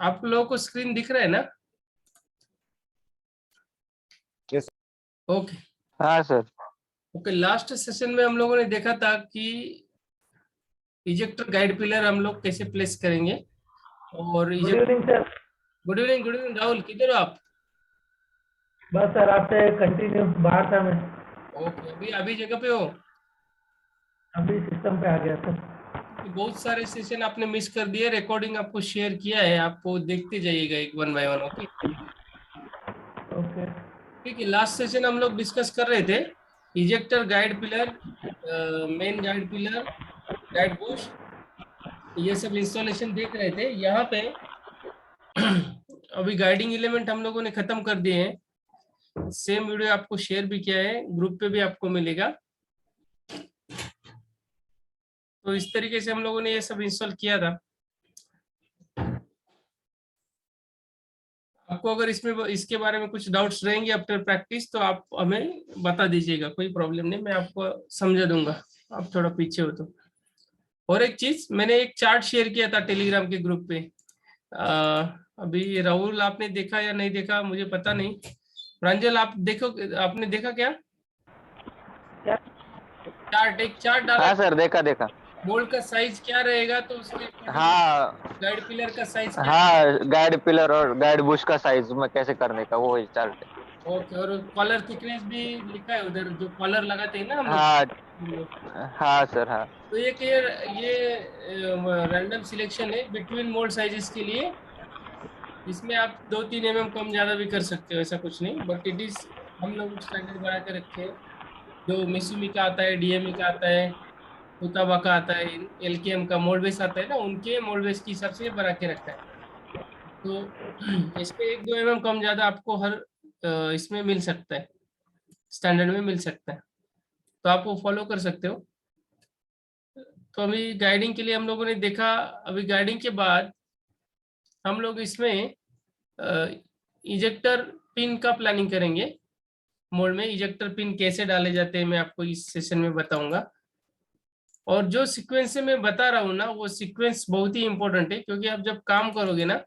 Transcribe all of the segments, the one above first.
आप लोगों को स्क्रीन दिख रहा है ना? यस। ओके हाँ सर। ओके। लास्ट सेशन में हम लोगों ने देखा था कि इजेक्टर गाइड पिलर हम लोग कैसे प्लेस करेंगे और good evening sir. Good evening Rahul, किधर हो आप? बस सर आपसे कंटिन्यू बाहर था मैं, ओके, अभी अभी जगह पे हो? अभी सिस्टम पे आ गया सर। बहुत सारे सेशन आपने मिस कर दिए, रिकॉर्डिंग आपको शेयर किया है, आपको देखते जाइएगा एक one by one. Okay okay ठीक है। लास्ट सेशन हम लोग डिस्कस कर रहे थे ejector guide pillar, main guide pillar, guide Bush, ये सब इंस्टॉलेशन देख रहे थे यहाँ पे। अभी गाइडिंग एलिमेंट हम लोगों ने खत्म कर दिए हैं। सेम वीडियो आपको शेयर भी किया है, ग्रुप पे भी आपको मिलेगा। तो इस तरीके से हम लोगों ने ये सब इंस्टॉल किया था। आपको अगर इसमें इसके बारे में कुछ डाउट्स रहेंगे आफ्टर प्रैक्टिस तो आप हमें बता दीजिएगा, कोई प्रॉब्लम नहीं, मैं आपको समझा दूंगा। आप थोड़ा पीछे हो तो। और एक चीज, मैंने एक चार्ट शेयर किया था टेलीग्राम के ग्रुप पे। अभी राहुल आपने देखा या नहीं देखा मुझे पता नहीं। प्रांजल आप देखो, आपने देखा क्या? क्या? चार्ट, एक चार्ट डाला। हाँ सर, देखा देखा। मोल्ड का साइज क्या रहेगा तो उसके हाँ गाइड पिलर का साइज क्या? हाँ, गाइड पिलर और गाइड बुश का साइज में कैसे करने का वो चार्ट है। ओके, और कॉलर थिकनेस भी लिखा है उधर, जो कॉलर लगाते हैं ना हम हाँ लोग। हाँ सर हाँ। तो ये रैंडम सिलेक्शन है बिटवीन मोल्ड साइजेस के लिए। इसमें आप 2-3 mm कम ज्यादा भी कर सकते हो, ऐसा कुछ नहीं, बट इट इज हम लोग स्टैंडर्ड बना के रखे हैं। जो मिसुमी का आता है, डीएमई का आता है, उतावा का आता है, एलकेएम का मोल्ड बेस आता है ना, उनके मोल्ड बेस के हिसाब से बना के रखा है। तो इसमें 1-2 mm कम ज्यादा आपको हर इसमें मिल सकता है, स्टैंडर्ड में मिल सकता है, तो आप वो फॉलो कर सकते हो। तो अभी गाइडिंग के लिए हम लोगों ने देखा। अभी गाइडिंग के बाद हम लोग इसमें इजेक्टर पिन का प्लानिंग करेंगे। मोड में इजेक्टर पिन कैसे डाले जाते हैं मैं आपको इस सेशन में बताऊंगा। और जो सीक्वेंस से मैं बता रहा हूँ ना, वो सीक्वेंस बहुत ही इंपॉर्टेंट है, क्योंकि आप जब काम करोगे ना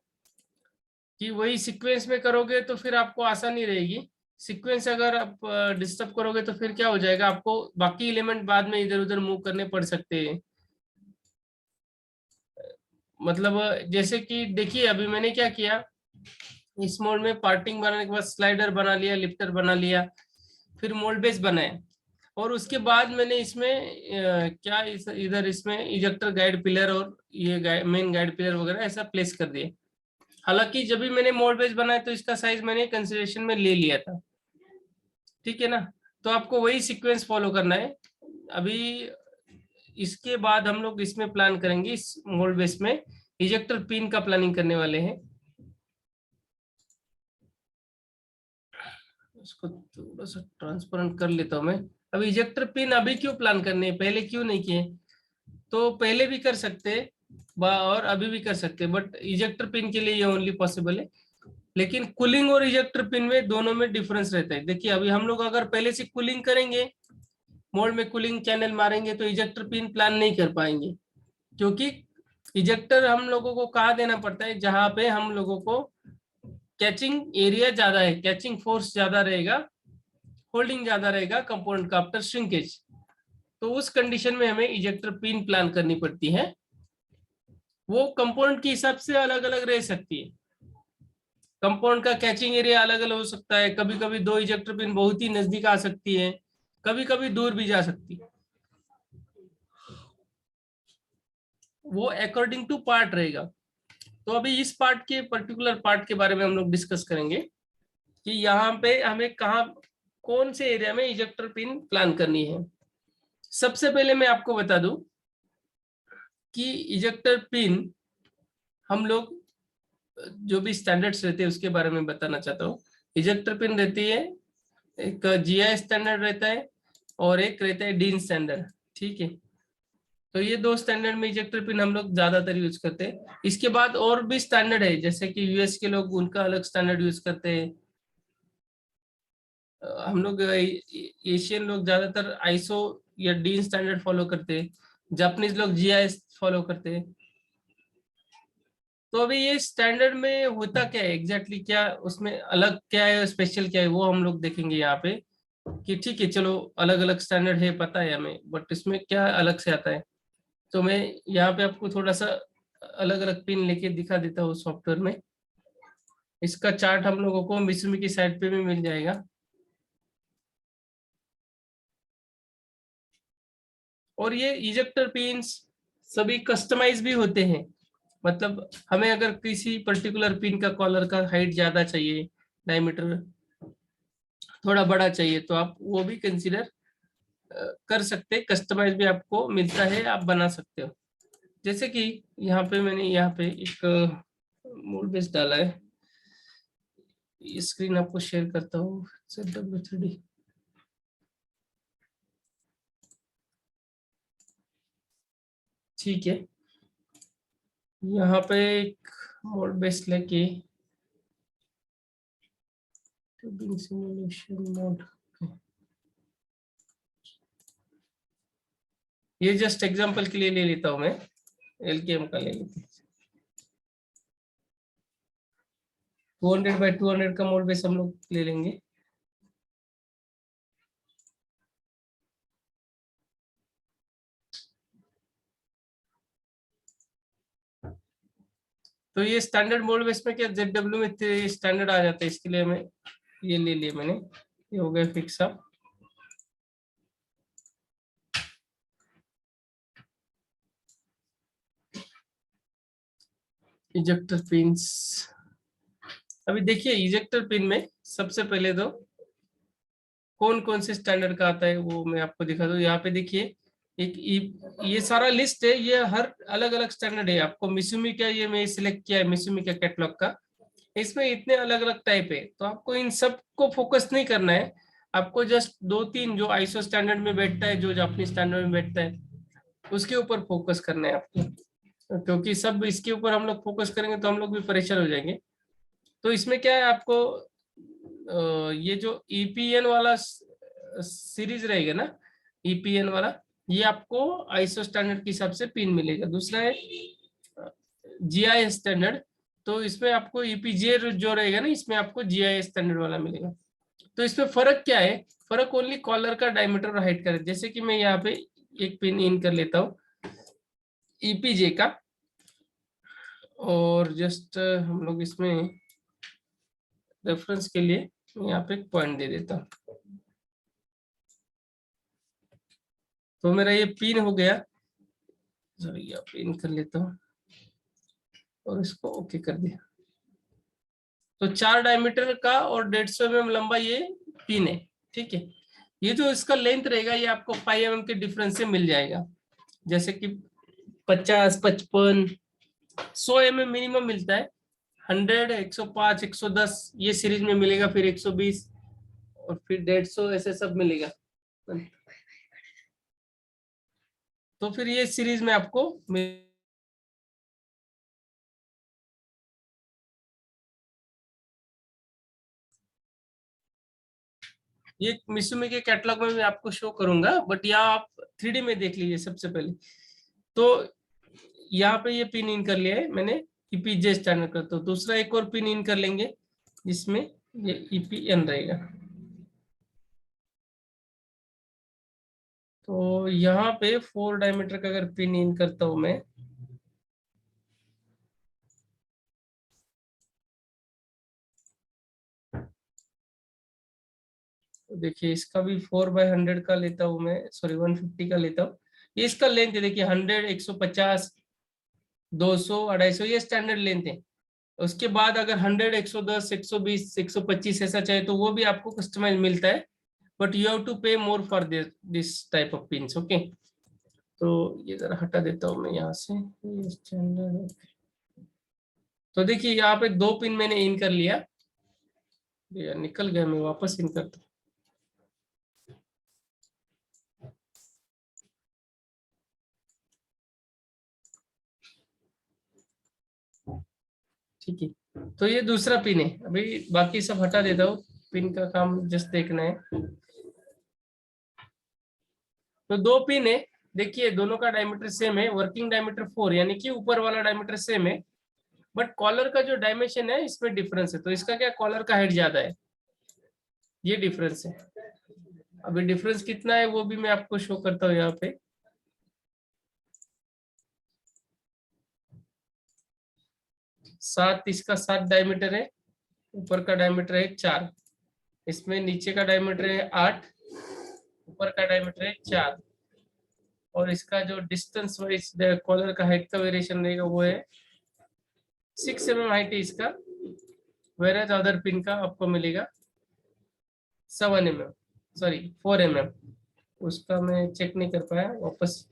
कि वही सीक्वेंस में करोगे तो फिर आपको आसानी रहेगी। सीक्वेंस अगर आप डिस्टर्ब करोगे तो फिर क्या हो जाएगा, आपको बाकी एलिमेंट बाद में इधर उधर मूव करने पड़ सकते हैं। मतलब जैसे कि देखिए अभी मैंने क्या किया, इस मोड में पार्टिंग बनाने के बाद स्लाइडर बना लिया, लिफ्टर बना लिया, फिर मोल्ड बेस बनाया, और उसके बाद मैंने इसमें क्या इधर इसमें इजेक्टर गाइड पिलर और ये मेन गाइड पिलर वगैरह ऐसा प्लेस कर दिए। हालांकि जब भी मैंने मोल्ड बेस बनाया तो इसका साइज मैंने कंसिडरेशन में ले लिया था, ठीक है ना। तो आपको वही सीक्वेंस फॉलो करना है। अभी इसके बाद हम लोग इसमें प्लान करेंगे, इस मोल्ड बेस में इजेक्टर पिन का प्लानिंग करने वाले हैं। इसको थोड़ा सा ट्रांसपेरेंट कर लेता हूं मैं। अब इजेक्टर पिन अभी क्यों प्लान करने हैं, पहले क्यों नहीं किए? तो पहले भी कर सकते और अभी भी कर सकते, बट इजेक्टर पिन के लिए ये ओनली पॉसिबल है। लेकिन कूलिंग और इजेक्टर पिन में दोनों में डिफरेंस रहता है। देखिए अभी हम लोग अगर पहले से कूलिंग करेंगे, मोड में कूलिंग चैनल मारेंगे, तो इजेक्टर पिन प्लान नहीं कर पाएंगे, क्योंकि इजेक्टर हम लोगों को कहाँ देना पड़ता है, जहां पे हम लोगों को कैचिंग एरिया ज्यादा है, कैचिंग फोर्स ज्यादा रहेगा, होल्डिंग ज्यादा रहेगा कंपोनेंट का आफ्टर श्रिंकेज। तो उस कंडीशन में हमें इजेक्टर पिन प्लान करनी पड़ती है। वो कंपोनेंट के हिसाब से अलग अलग रह सकती है। कंपाउंड का कैचिंग एरिया अलग अलग हो सकता है, कभी कभी 2 इजेक्टर पिन बहुत ही नजदीक आ सकती है, कभी कभी दूर भी जा सकती है। वो अकॉर्डिंग टू पार्ट रहेगा। तो अभी इस पार्ट के पर्टिकुलर पार्ट के बारे में हम लोग डिस्कस करेंगे कि यहाँ पे हमें कहाँ कौन से एरिया में इजेक्टर पिन प्लान करनी है। सबसे पहले मैं आपको बता दूं कि इजेक्टर पिन हम लोग जो भी स्टैंडर्ड्स रहते हैं उसके बारे में बताना चाहता हूँ। इजेक्टर पिन रहती है, एक जीआई स्टैंडर्ड रहता है और एक रहता है डीन स्टैंडर्ड, ठीक है। तो ये 2 स्टैंडर्ड में इजेक्टर पिन हम लोग ज्यादातर यूज करते हैं। इसके बाद और भी स्टैंडर्ड है, जैसे कि यूएस के लोग उनका अलग स्टैंडर्ड यूज करते हैं। हम लोग एशियन लोग ज्यादातर आईएसओ या डीन स्टैंडर्ड फॉलो करते हैं। जापानीज लोग जीआई फॉलो करते हैं। तो अभी ये स्टैंडर्ड में होता क्या है एग्जैक्टली, क्या उसमें अलग क्या है, स्पेशल क्या है, वो हम लोग देखेंगे यहाँ पे कि ठीक है चलो अलग अलग स्टैंडर्ड है पता है हमें, बट इसमें क्या अलग से आता है। तो मैं यहाँ पे आपको थोड़ा सा अलग अलग पिन लेके दिखा देता हूँ सॉफ्टवेयर में। इसका चार्ट हम लोगों को मिसुमी की साइट पे भी मिल जाएगा। और ये इजेक्टर पिन्स सभी कस्टमाइज भी होते हैं, मतलब हमें अगर किसी पर्टिकुलर पिन का कॉलर का हाइट ज्यादा चाहिए, डायमीटर थोड़ा बड़ा चाहिए, तो आप वो भी कंसीडर कर सकते हैं, कस्टमाइज भी आपको मिलता है, आप बना सकते हो। जैसे कि यहाँ पे मैंने यहाँ पे एक मोड बेस डाला है, स्क्रीन आपको शेयर करता हूँ ZW3D। ठीक है, यहाँ पे एक मोड बेस लेके सिमुलेशन मोड, ये जस्ट एग्जांपल के लिए ले लेता हूँ मैं, LKM का ले लेते हैं। 200x200 का मोड बेस हम लोग ले लेंगे। तो ये स्टैंडर्ड मोड बेस में क्या ZW में स्टैंडर्ड आ जाता है, इसके लिए मैं ये ले लिया मैंने, ये हो गया फिक्स अप। इजेक्टर पिंस, अभी देखिए इजेक्टर पिन में सबसे पहले तो कौन कौन से स्टैंडर्ड का आता है वो मैं आपको दिखा दूं। यहाँ पे देखिए एक ये सारा लिस्ट है, ये हर अलग अलग स्टैंडर्ड है। आपको मिसुमी का ये मैं सिलेक्ट किया है, मिसुमी का कैटलॉग का, इसमें इतने अलग अलग टाइप है, तो आपको इन सब को फोकस नहीं करना है। आपको जस्ट 2-3 जो आईएसओ स्टैंडर्ड में बैठता है, जो जापानी स्टैंडर्ड में बैठता है, उसके ऊपर फोकस करना है आपको, क्योंकि सब इसके ऊपर हम लोग फोकस करेंगे तो हम लोग भी परेशान हो जाएंगे। तो इसमें क्या है, आपको ये जो ईपीएन वाला सीरीज रहेगा ना, ईपीएन वाला, ये आपको आईएसओ स्टैंडर्ड के हिसाब से पिन मिलेगा। दूसरा है जीआई स्टैंडर्ड, तो इसमें आपको ईपीजे जो रहेगा ना, इसमें आपको जीआई स्टैंडर्ड वाला मिलेगा। तो इसमें फर्क क्या है, फर्क ओनली कॉलर का डायमीटर और हाइट का है। जैसे कि मैं यहाँ पे एक पिन इन कर लेता हूँ ईपीजे का, और जस्ट हम लोग इसमें रेफरेंस के लिए यहाँ पे एक पॉइंट दे देता हूँ। तो मेरा ये पिन हो गया, सॉरी यहाँ पिन कर लेता हूँ और इसको ओके कर दिया। तो 4 डायमीटर का और 150 mm लंबा ये पिन है। ठीक है, ये जो इसका लेंथ रहेगा ये आपको 5 mm के डिफरेंस से मिल जाएगा। जैसे कि 50, 55, 100 mm मिनिमम मिलता है, 100, 105, 110 ये सीरीज में मिलेगा, फिर 120 और फिर 150 ऐसे सब मिलेगा। तो फिर ये सीरीज में आपको ये मिसुमी के कैटलॉग में मैं आपको शो करूंगा, बट यहाँ आप 3D में देख लीजिए सबसे पहले। तो यहाँ पे ये पिन इन कर लिया है मैंने, ईपीजे स्टैंडर्ड का। तो दूसरा एक और पिन इन कर लेंगे जिसमें ये ईपीएन रहेगा। तो यहाँ पे 4 डायमीटर का अगर पिन इन करता हूं मैं, तो देखिए इसका भी 4/100 का लेता हूं मैं, सॉरी 150 का लेता हूँ। ये इसका लेंथ है, देखिए 100, 150, 200, 250 ये स्टैंडर्ड लेंथ है। उसके बाद अगर 100, 110, 120, 125 ऐसा चाहे तो वो भी आपको कस्टमाइज मिलता है, बट यू हैव टू पे more for this type of pins. Okay, तो ये जरा हटा देता हूँ मैं यहाँ से, ये स्टैंडर्ड। तो देखिए यहाँ पे 2 पिन मैंने इन कर लिया, ये निकल गया, मैं वापस इन करता हूँ। ठीक है, तो ये दूसरा पिन है, अभी बाकी सब हटा देता हूँ, पिन का काम जस्ट देखना है। तो 2 पिन है, देखिए दोनों का डायमीटर सेम है, वर्किंग डायमीटर 4, यानी कि ऊपर वाला डायमीटर सेम है, बट कॉलर का जो डायमेंशन है इसमें डिफरेंस है, तो इसका क्या कॉलर का हाइट ज्यादा है, ये डिफरेंस है। अभी डिफरेंस कितना है वो भी मैं आपको शो करता हूँ यहाँ पे। इसका 7 डायमीटर है, ऊपर का डायमीटर है 4, इसमें नीचे का डायमीटर है 8, ऊपर का डायमीटर है 4, और इसका जो डिस्टेंस वाइज कॉलर का हाइट का वेरिएशन रहेगा वो है 6 mm हाइट है इसका, वेयर अदर पिन का आपको मिलेगा 7 mm, सॉरी 4 mm। उसका मैं चेक नहीं कर पाया वापस।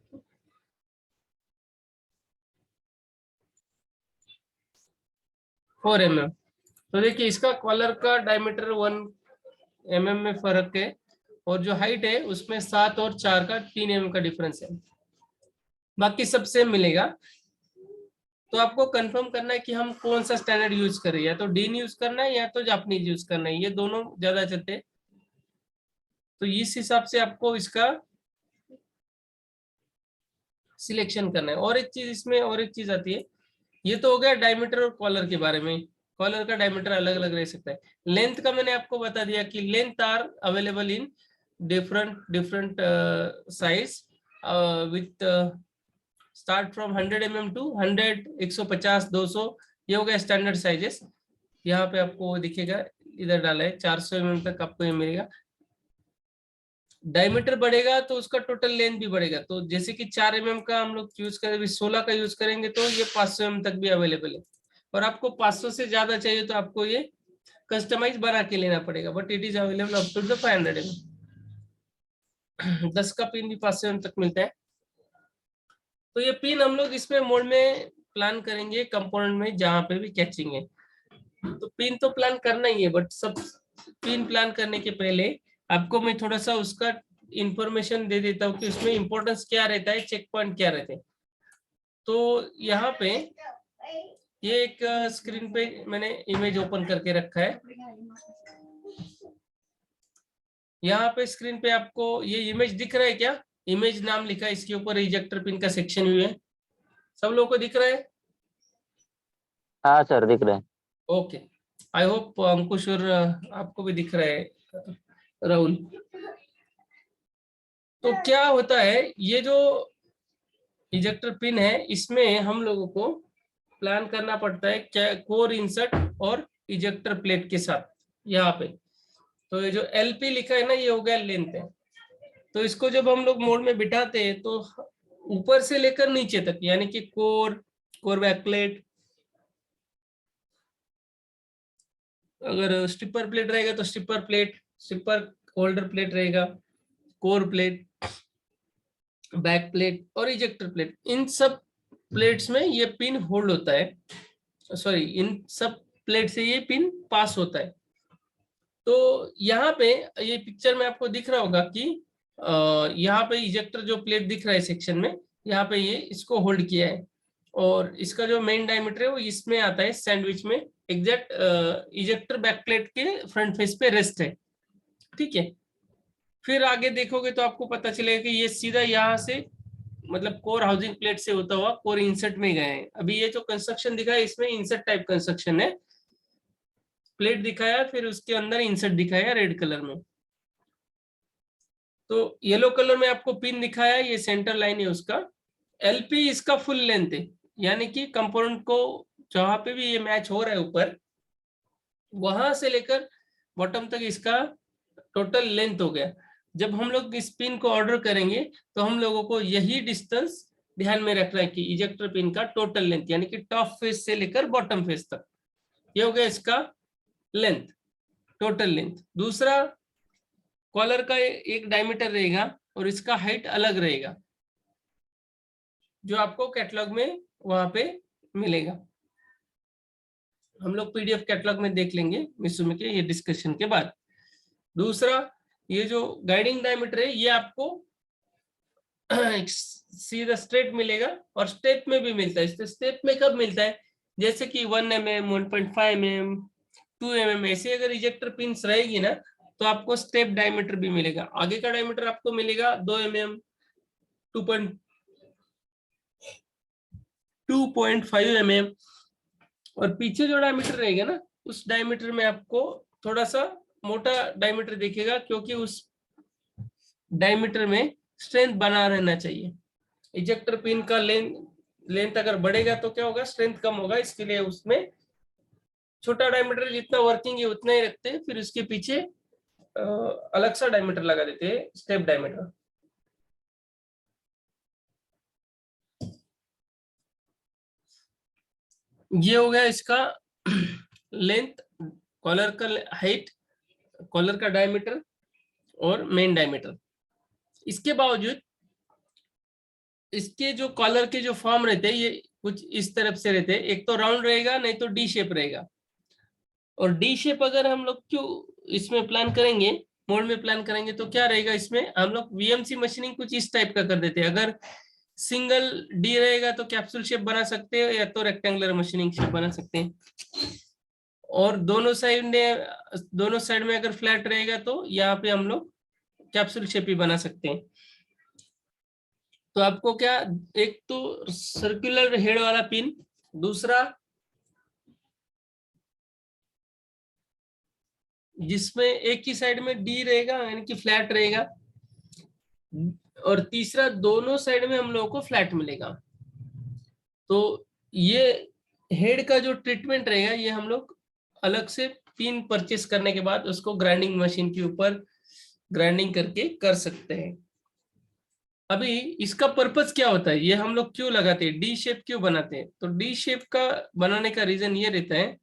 फोर mm, तो देखिए इसका कॉलर का डायमीटर 1 mm में फर्क है, और जो हाइट है उसमें 7 और 4 का 3 mm का डिफरेंस है, बाकी सब सेम मिलेगा। तो आपको कंफर्म करना है कि हम कौन सा स्टैंडर्ड यूज करें, या तो डीन यूज करना है या तो जापानीज यूज करना है, ये दोनों ज्यादा चलते हैं। तो इस हिसाब से आपको इसका सिलेक्शन करना है। और एक चीज इसमें और एक चीज आती है, ये तो हो गया डायमीटर और कॉलर के बारे में। कॉलर का डायमीटर अलग अलग रह सकता है। लेंथ का मैंने आपको बता दिया कि length are available in different different size with start from 100 mm to 100, 150, 200, ये हो गया स्टैंडर्ड साइजेस। यहाँ पे आपको दिखेगा, इधर डाला है 400 mm तक आपको ये मिलेगा। डायमीटर बढ़ेगा तो उसका टोटल लेंथ भी बढ़ेगा। तो जैसे कि 4 mm का हम लोग यूज करें, 16 का यूज करेंगे तो ये 500 mm तक भी अवेलेबल है। और आपको 500 से ज्यादा चाहिए तो आपको ये कस्टमाइज बना के लेना पड़ेगा, but it is available up to the 500 mm। 10 का पिन भी 500 mm तक मिलता है। तो ये पिन हम लोग इसमें मोड में प्लान करेंगे कंपोनेंट में जहां पे भी कैचिंग है। तो पिन तो प्लान करना ही है, बट सब पिन प्लान करने के पहले आपको मैं थोड़ा सा उसका इंफॉर्मेशन दे देता हूँ कि उसमें इंपॉर्टेंस क्या रहता है, चेक पॉइंट क्या रहते हैं। तो यहाँ पे ये एक स्क्रीन पे मैंने इमेज ओपन करके रखा है। यहाँ पे स्क्रीन पे आपको ये इमेज दिख रहा है क्या? इमेज नाम लिखा है, इसके ऊपर इजेक्टर पिन का सेक्शन व्यू है। सब लोगों को दिख रहा है? हाँ सर दिख रहे हैं। ओके, आई होप अंकुश और आपको भी दिख रहा है राहुल। तो क्या होता है, ये जो इजेक्टर पिन है इसमें हम लोगों को प्लान करना पड़ता है क्या, कोर इंसर्ट और इजेक्टर प्लेट के साथ यहाँ पे। तो ये जो एलपी लिखा है ना, ये हो गया लेंथ है। तो इसको जब हम लोग मोड में बिठाते हैं तो ऊपर से लेकर नीचे तक, यानी कि कोर बैक प्लेट, अगर स्टिपर प्लेट रहेगा तो stripper plate, stripper holder plate रहेगा, कोर प्लेट, बैक प्लेट और इजेक्टर प्लेट, इन सब प्लेट्स में ये पिन होल्ड होता है, सॉरी इन सब प्लेट से ये पिन पास होता है। तो यहाँ पे ये पिक्चर में आपको दिख रहा होगा कि यहाँ पे इजेक्टर जो प्लेट दिख रहा है सेक्शन में, यहाँ पे ये इसको होल्ड किया है, और इसका जो मेन डायमीटर है वो इसमें आता है सैंडविच में, एग्जैक्ट इजेक्टर बैक प्लेट के फ्रंट फेस पे रेस्ट है। ठीक है, फिर आगे देखोगे तो आपको पता चलेगा कि ये सीधा यहाँ से, मतलब कोर हाउसिंग प्लेट से होता हुआ कोर इंसर्ट में गए हैं। अभी ये जो कंस्ट्रक्शन दिखा है इसमें इंसर्ट टाइप कंस्ट्रक्शन है, प्लेट दिखाया फिर उसके अंदर इंसर्ट दिखाया रेड कलर में। तो येलो कलर में आपको पिन दिखाया, ये सेंटर लाइन है उसका। एलपी इसका फुल लेंथ है, यानी कि कंपोनेंट को जहां पे भी ये मैच हो रहा है ऊपर, वहां से लेकर बॉटम तक इसका टोटल लेंथ हो गया। जब हम लोग इस पिन को ऑर्डर करेंगे तो हम लोगों को यही डिस्टेंस ध्यान में रखना है कि इजेक्टर पिन का टोटल लेंथ, यानी कि टॉप फेस से लेकर बॉटम फेस तक, ये हो गया इसका लेंथ, टोटल लेंथ। दूसरा, कॉलर का एक डायमीटर रहेगा और इसका हाइट अलग रहेगा, जो आपको कैटलॉग में वहां पे मिलेगा। हम लोग पीडीएफ कैटलॉग में देख लेंगे मिसुमी के ये डिस्कशन के बाद। दूसरा, ये जो गाइडिंग डायमीटर है ये आपको सीधा स्ट्रेट मिलेगा, और स्टेप में भी मिलता है। स्टेप में कब मिलता है, जैसे कि 1 mm, 1.5 mm, 2 mm, ऐसे अगर इजेक्टर पिंस रहेगी ना तो आपको स्टेप डायमीटर भी मिलेगा। आगे का डायमीटर आपको मिलेगा 2 mm, 2.5 mm, और पीछे जो डायमीटर रहेगा ना, उस डायमीटर में आपको थोड़ा सा मोटा डायमीटर दिखेगा, क्योंकि उस डायमीटर में स्ट्रेंथ बना रहना चाहिए। इजेक्टर पिन का लेंथ अगर बढ़ेगा तो क्या होगा, स्ट्रेंथ कम होगा, इसके लिए उसमें छोटा डायमीटर जितना वर्किंग है उतना ही रखते हैं, फिर उसके पीछे अलग सा डायमीटर लगा देते हैं, स्टेप डायमीटर। ये हो गया इसका लेंथ, कॉलर का हाइट, कॉलर का डायमीटर और मेन डायमीटर। इसके बावजूद इसके जो कॉलर के जो फॉर्म रहते हैं ये कुछ इस तरफ से रहते हैं, एक तो राउंड रहेगा, नहीं तो डी शेप रहेगा। और डी शेप अगर हम लोग क्यों इसमें प्लान करेंगे, मोड में प्लान करेंगे, तो क्या रहेगा, इसमें हम लोग वीएमसी मशीनिंग कुछ इस टाइप का कर देते हैं। अगर सिंगल डी रहेगा तो कैप्सूल शेप बना सकते हैं, या तो रेक्टेंगुलर मशीनिंग शेप बना सकते हैं। और दोनों साइड में अगर फ्लैट रहेगा तो यहाँ पे हम लोग कैप्सूल शेप ही बना सकते हैं। तो आपको क्या, एक तो सर्कुलर हेड वाला पिन, दूसरा जिसमें एक ही साइड में डी रहेगा यानी कि फ्लैट रहेगा, और तीसरा दोनों साइड में हम लोगों को फ्लैट मिलेगा। तो ये हेड का जो ट्रीटमेंट रहेगा ये हम लोग अलग से पिन परचेस करने के बाद उसको ग्राइंडिंग मशीन के ऊपर ग्राइंडिंग करके कर सकते हैं। अभी इसका पर्पस क्या होता है, ये हम लोग क्यों लगाते हैं, डी शेप क्यों बनाते हैं? तो डी शेप का बनाने का रीजन ये रहता है,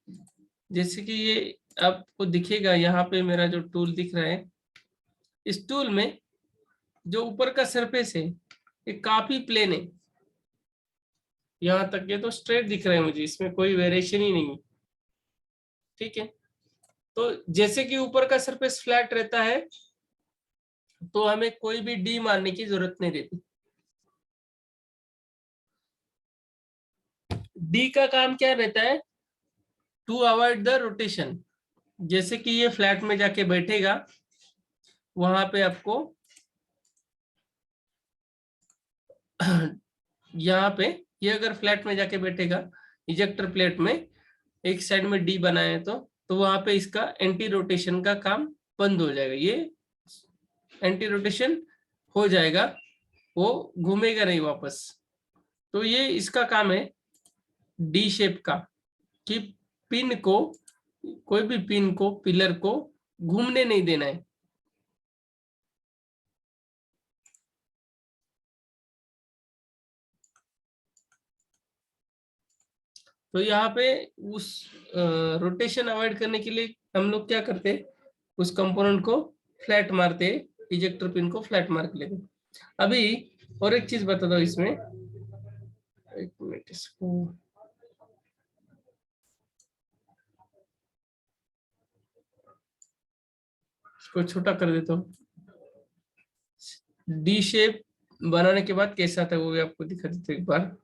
जैसे कि ये आपको दिखेगा यहाँ पे मेरा जो टूल दिख रहा है, इस टूल में जो ऊपर का सरफेस है ये काफी प्लेन है, यहाँ तक ये तो स्ट्रेट दिख रहा है मुझे, इसमें कोई वेरिएशन ही नहीं है। ठीक है, तो जैसे कि ऊपर का सरफेस फ्लैट रहता है तो हमें कोई भी डी मारने की जरूरत नहीं रहती। डी का काम क्या रहता है, टू अवॉइड द रोटेशन। जैसे कि ये फ्लैट में जाके बैठेगा, वहां पे आपको यहाँ पे ये अगर फ्लैट में जाके बैठेगा इजेक्टर प्लेट में, एक साइड में डी बनाए तो वहां पे इसका एंटी रोटेशन का काम बंद हो जाएगा, ये एंटी रोटेशन हो जाएगा, वो घूमेगा नहीं वापस। तो ये इसका काम है डी शेप का, कि पिन को, कोई भी पिन को, पिलर को घूमने नहीं देना है। तो यहाँ पे उस रोटेशन अवॉइड करने के लिए हम लोग क्या करते हैं, उस कंपोनेंट को फ्लैट मारते, इजेक्टर पिन को फ्लैट मार के लेते। अभी और एक चीज बता दो इसमें, एक मिनट, इसको छोटा कर देता हूँ। डी शेप बनाने के बाद कैसा था वो भी आपको दिखा देते एक बार।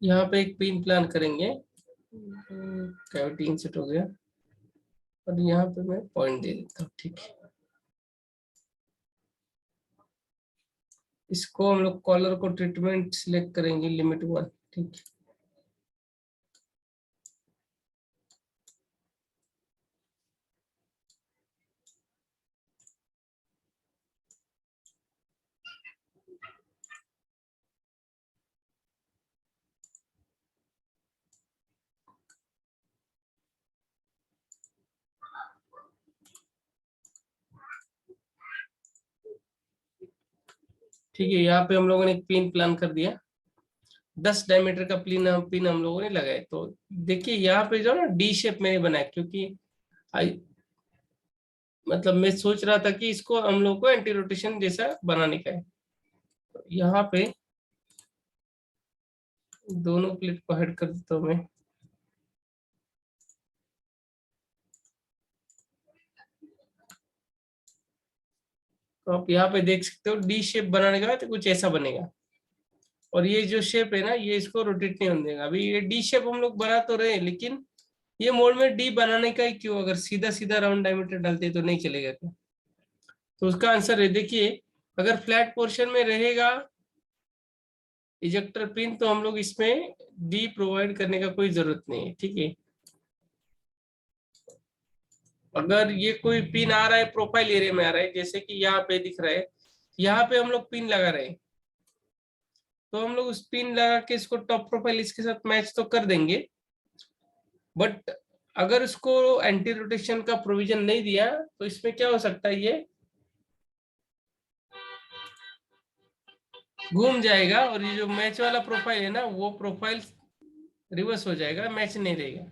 यहाँ पे एक पिन प्लान करेंगे, कैविटी इंसर्ट हो गया, और यहाँ पे मैं पॉइंट दे देता हूँ। ठीक है, इसको हम लोग कॉलर को ट्रीटमेंट सिलेक्ट करेंगे, लिमिट 1। ठीक है, ठीक है, यहाँ पे हम लोगों ने एक पिन प्लान कर दिया। 10 डायमीटर का पिन हम लोगों ने लगाए। तो देखिए यहाँ पे जो ना डी शेप मैंने बनाया, क्योंकि मतलब मैं सोच रहा था कि इसको हम लोग को एंटी रोटेशन जैसा बनाने का है। तो यहाँ पे दोनों प्लेट को हेड कर देता हूँ मैं। तो आप यहाँ पे देख सकते हो डी शेप बनाने का तो कुछ ऐसा बनेगा, और ये जो शेप है ना ये इसको रोटेट नहीं होने देगा। अभी ये डी शेप हम लोग बना तो रहे, लेकिन ये मोड में डी बनाने का ही क्यों, अगर सीधा सीधा राउंड डायमीटर डालते तो नहीं चलेगा क्या? तो उसका आंसर है, देखिए अगर फ्लैट पोर्शन में रहेगा इजेक्टर पिन तो हम लोग इसमें डी प्रोवाइड करने का कोई जरूरत नहीं है, ठीक है। अगर ये कोई पिन आ रहा है प्रोफाइल एरिया में आ रहा है, जैसे कि यहाँ पे दिख रहा है, यहाँ पे हम लोग पिन लगा रहे हैं, तो हम लोग उस पिन लगा के इसको टॉप प्रोफाइल इसके साथ मैच तो कर देंगे। बट अगर उसको एंटी रोटेशन का प्रोविजन नहीं दिया तो इसमें क्या हो सकता है, ये घूम जाएगा और ये जो मैच वाला प्रोफाइल है ना वो प्रोफाइल रिवर्स हो जाएगा, मैच नहीं रहेगा।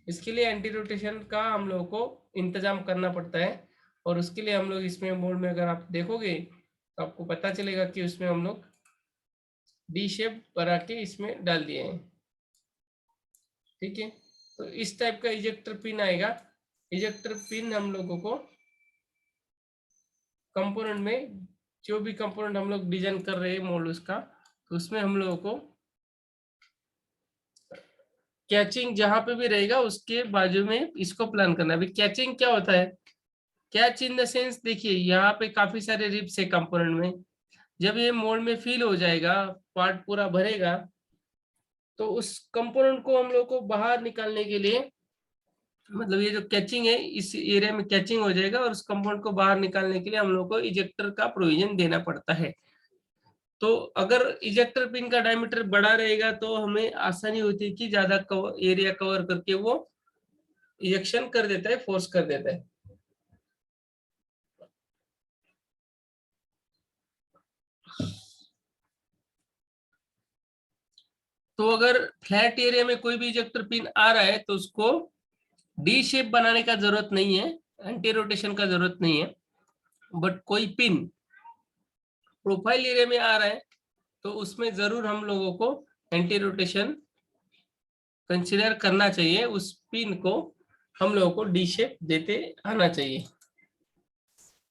इसके लिए एंटी रोटेशन का हम लोगों को इंतजाम करना पड़ता है, और उसके लिए हम लोग इसमें मोड में अगर आप देखोगे तो आपको पता चलेगा कि उसमें हम लोग डी शेप बना के इसमें डाल दिए हैं, ठीक है। तो इस टाइप का इजेक्टर पिन आएगा। इजेक्टर पिन हम लोगों को कंपोनेंट में, जो भी कंपोनेंट हम लोग डिजाइन कर रहे हैं मॉडल्स का, तो उसमें हम लोगों को कैचिंग जहां पे भी रहेगा उसके बाजू में इसको प्लान करना है। अभी कैचिंग क्या होता है, कैच इन द सेंस, देखिए यहाँ पे काफी सारे रिप्स है कंपोनेंट में, जब ये मोल्ड में फिल हो जाएगा, पार्ट पूरा भरेगा, तो उस कंपोनेंट को हम लोग को बाहर निकालने के लिए, मतलब ये जो कैचिंग है इस एरिया में कैचिंग हो जाएगा, और उस कंपाउंड को बाहर निकालने के लिए हम लोग को इजेक्टर का प्रोविजन देना पड़ता है। तो अगर इजेक्टर पिन का डायमीटर बड़ा रहेगा तो हमें आसानी होती है कि ज्यादा एरिया कवर करके वो इजेक्शन कर देता है, फोर्स कर देता है। तो अगर फ्लैट एरिया में कोई भी इजेक्टर पिन आ रहा है तो उसको डी शेप बनाने का जरूरत नहीं है, एंटी रोटेशन का जरूरत नहीं है। बट कोई पिन प्रोफाइल एरिया में आ रहा है तो उसमें जरूर हम लोगों को एंटी रोटेशन कंसीडर करना चाहिए, उस पिन को हम लोगों को डी शेप देते आना चाहिए।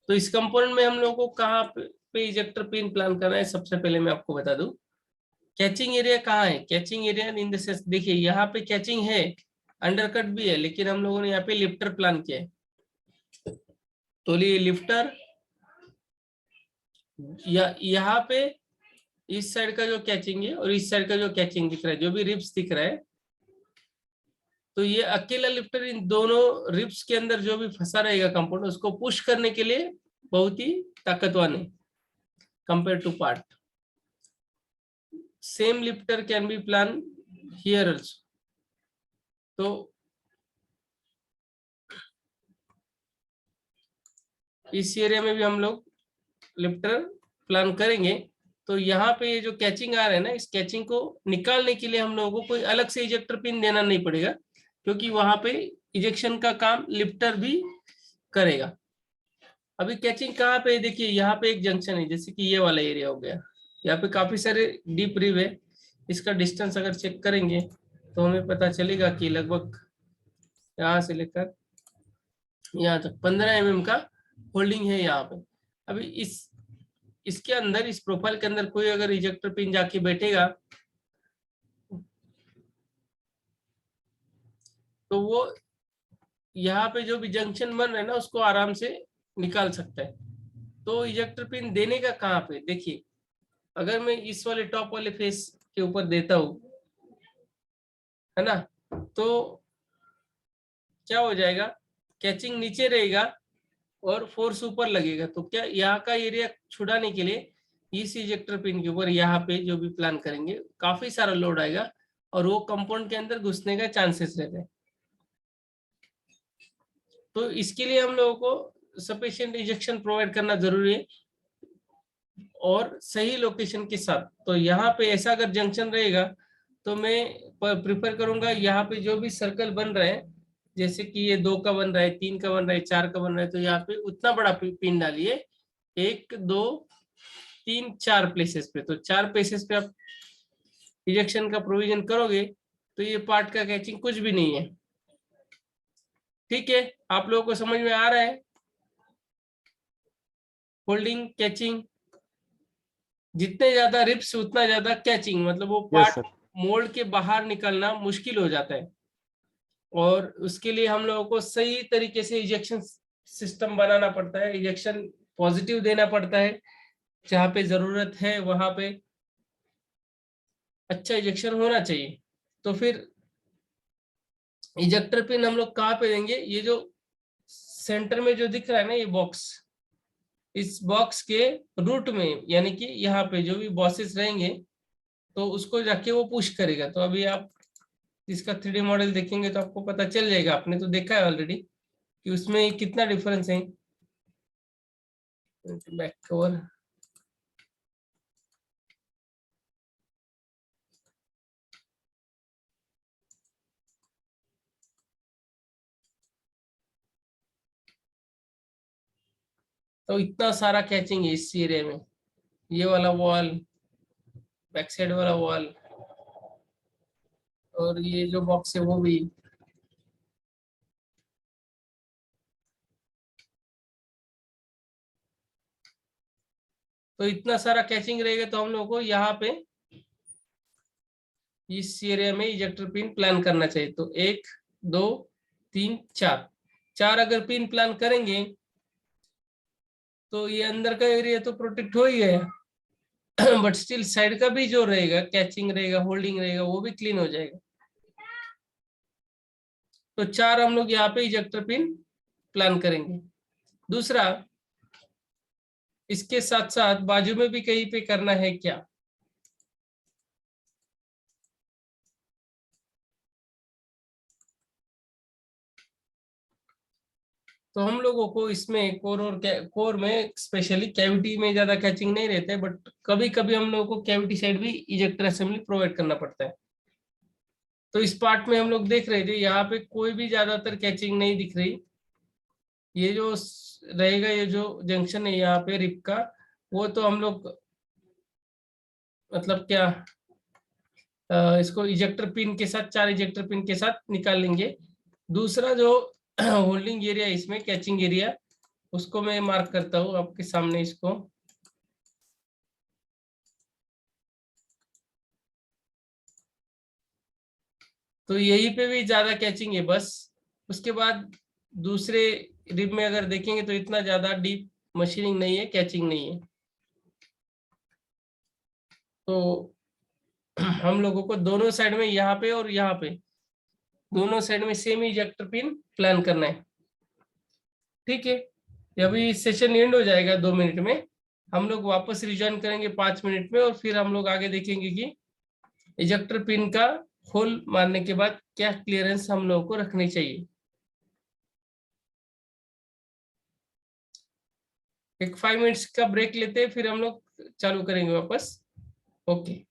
तो इस कंपोनेंट में हम लोगों को कहाँ पे इजेक्टर पिन प्लान करना है, सबसे पहले मैं आपको बता दूं कैचिंग एरिया कहाँ है। Catching area in the sense, देखिए यहाँ पे कैचिंग है, अंडरकट भी है, लेकिन हम लोगों ने यहाँ पे लिफ्टर प्लान किया है। तो ये लिफ्टर या यहाँ पे इस साइड का जो कैचिंग है और इस साइड का जो कैचिंग दिख रहा है, जो भी रिब्स दिख रहा है, तो ये अकेला लिफ्टर इन दोनों रिब्स के अंदर जो भी फंसा रहेगा कंपाउंड, उसको पुश करने के लिए बहुत ही ताकतवान है compare to part. Same lifter can be plan here also. तो इस एरिया में भी हम लोग लिफ्टर प्लान करेंगे। तो यहाँ पे ये जो कैचिंग आ रहा है ना, इस कैचिंग को निकालने के लिए हम लोगों को कोई अलग से इजेक्टर पिन देना नहीं पड़ेगा, क्योंकि वहां पे इजेक्शन का काम लिफ्टर भी करेगा। अभी कैचिंग कहाँ पे है, देखिए यहाँ पे एक जंक्शन है, जैसे कि ये वाला एरिया हो गया, यहाँ पे काफी सारे डीप रिव है। इसका डिस्टेंस अगर चेक करेंगे तो हमें पता चलेगा कि लगभग यहाँ से लेकर यहाँ तक 15 mm का होल्डिंग है यहाँ पे। अभी इसके अंदर, इस प्रोफाइल के अंदर कोई अगर इजेक्टर पिन जाके बैठेगा तो वो यहाँ पे जो भी जंक्शन बन रहा है ना उसको आराम से निकाल सकता है। तो इजेक्टर पिन देने का कहाँ पे, देखिए अगर मैं इस वाले टॉप वाले फेस के ऊपर देता हूँ, है ना, तो क्या हो जाएगा, कैचिंग नीचे रहेगा और फोर्स ऊपर लगेगा। तो क्या यहाँ का एरिया छुड़ाने के लिए इस इजेक्टर पिन के ऊपर यहाँ पे जो भी प्लान करेंगे काफी सारा लोड आएगा और वो कंपाउंड के अंदर घुसने का चांसेस रहते हैं। तो इसके लिए हम लोगों को सफिशिएंट इजेक्शन प्रोवाइड करना जरूरी है। और सही लोकेशन के साथ। तो यहाँ पे ऐसा अगर जंक्शन रहेगा तो मैं प्रिफर करूंगा यहाँ पे जो भी सर्कल बन रहे हैं, जैसे कि ये 2 का बन रहा है, 3 का बन रहा है, 4 का बन रहा है, तो यहाँ पे उतना बड़ा पिन डालिए, 1 2 3 4 प्लेसेस पे। तो 4 प्लेसेस पे आप इजेक्शन का प्रोविजन करोगे तो ये पार्ट का कैचिंग कुछ भी नहीं है। ठीक है, आप लोगों को समझ में आ रहा है? होल्डिंग, कैचिंग, जितने ज्यादा रिप्स उतना ज्यादा कैचिंग, मतलब वो पार्ट मोल्ड के बाहर निकलना मुश्किल हो जाता है। और उसके लिए हम लोगों को सही तरीके से इजेक्शन सिस्टम बनाना पड़ता है, इजेक्शन पॉजिटिव देना पड़ता है, जहां पे जरूरत है वहां पे अच्छा इजेक्शन होना चाहिए। तो फिर इजेक्टर पिन हम लोग कहाँ पे देंगे? ये जो सेंटर में जो दिख रहा है ना, ये बॉक्स, इस बॉक्स के रूट में, यानी कि यहाँ पे जो भी बॉसेस रहेंगे तो उसको जाके वो पुश करेगा। तो अभी आप इसका 3D मॉडल देखेंगे तो आपको पता चल जाएगा, आपने तो देखा है ऑलरेडी कि उसमें कितना डिफरेंस है। बैक कवर, तो इतना सारा कैचिंग है इस एरिया में, ये वाला वॉल, बैक साइड वाला वॉल, और ये जो बॉक्स है वो भी। तो इतना सारा कैचिंग रहेगा तो हम लोगों को यहाँ पे इस एरिया में इजेक्टर पिन प्लान करना चाहिए। तो 1 2 3 4 अगर पिन प्लान करेंगे तो ये अंदर का एरिया तो प्रोटेक्ट हो ही गया, बट स्टिल साइड का भी जो रहेगा, कैचिंग रहेगा, होल्डिंग रहेगा, वो भी क्लीन हो जाएगा। तो 4 हम लोग यहाँ पे इजेक्टर पिन प्लान करेंगे। दूसरा, इसके साथ साथ बाजू में भी कहीं पे करना है क्या? तो हम लोगों को इसमें कोर और कोर में स्पेशली कैविटी में ज्यादा कैचिंग नहीं रहता है, बट कभी कभी हम लोगों को कैविटी साइड भी इजेक्टर असेंबली प्रोवाइड करना पड़ता है। तो इस पार्ट में हम लोग देख रहे थे, यहाँ पे कोई भी ज्यादातर कैचिंग नहीं दिख रही। ये जो रहेगा, ये जो जंक्शन है यहाँ पे रिप का, वो तो हम लोग मतलब क्या, इसको इजेक्टर पिन के साथ, 4 इजेक्टर पिन के साथ निकाल लेंगे। दूसरा जो होल्डिंग एरिया इसमें कैचिंग एरिया, उसको मैं मार्क करता हूँ आपके सामने इसको। तो यहीं पे भी ज्यादा कैचिंग है बस। उसके बाद दूसरे रिब में अगर देखेंगे तो इतना ज्यादा डीप मशीनिंग नहीं है, कैचिंग नहीं है। तो हम लोगों को दोनों साइड में, यहाँ पे और यहाँ पे, दोनों साइड में सेम इजेक्टर पिन प्लान करना है। ठीक है, अभी सेशन एंड हो जाएगा 2 मिनट में, हम लोग वापस रिजॉइन करेंगे 5 मिनट में, और फिर हम लोग आगे देखेंगे कि इजेक्टर पिन का होल मारने के बाद क्या क्लियरेंस हम लोगों को रखनी चाहिए। एक 5 मिनट्स का ब्रेक लेते हैं, फिर हम लोग चालू करेंगे वापस। ओके।